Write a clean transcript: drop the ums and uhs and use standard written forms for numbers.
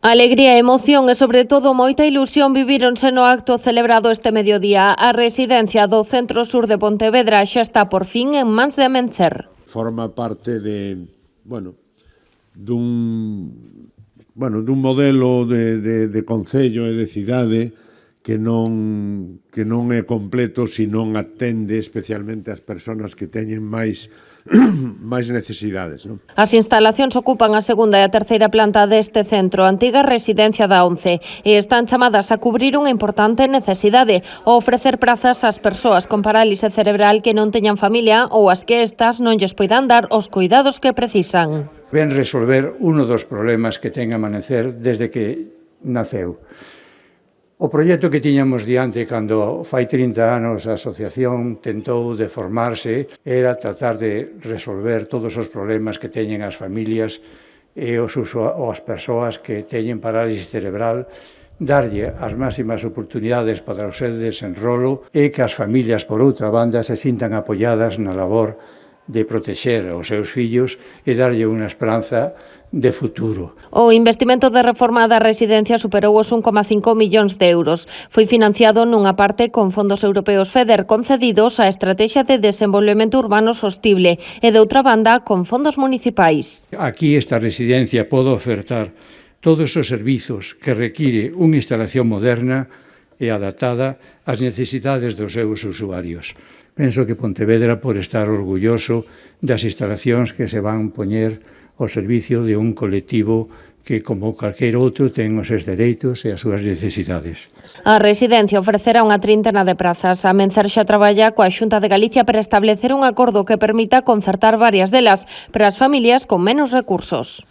Alegría, emoción e, sobre todo, moita ilusión vivíronse no acto celebrado este mediodía. A residencia do Centro Sur de Pontevedra xa está por fin en mans de Amencer. Forma parte dun modelo de concello e de cidade que non é completo se non atende especialmente as persoas que teñen máis necesidades. Non? As instalacións ocupan a segunda e a terceira planta deste centro, antiga residencia da ONCE, e están chamadas a cubrir unha importante necesidade, o ofrecer prazas ás persoas con parálise cerebral que non teñan familia ou as que estas non lles poidan dar os cuidados que precisan. Ven resolver uno dos problemas que ten Amencer desde que naceu. O proxecto que tiñamos diante cando fai 30 anos a asociación tentou de formarse era tratar de resolver todos os problemas que teñen as familias e as persoas que teñen parálisis cerebral, darlle as máximas oportunidades para o seu desenrolo e que as familias, por outra banda, se sintan apoiadas na labor de protexer os seus fillos e darlle unha esperanza de futuro. O investimento de reforma da residencia superou os 1,5 millóns de euros. Foi financiado nunha parte con fondos europeos FEDER concedidos á Estrategia de Desenvolvemento Urbano Sostible e, de outra banda, con fondos municipais. Aquí esta residencia pode ofertar todos os servizos que require unha instalación moderna e adaptada ás necesidades dos seus usuarios. Penso que Pontevedra pode estar orgulloso das instalacións que se van poñer ao servicio de un colectivo que, como calquer outro, ten os seus dereitos e as súas necesidades. A residencia ofrecerá unha trintena de prazas. Amencer xa traballa coa Xunta de Galicia para establecer un acordo que permita concertar varias delas para as familias con menos recursos.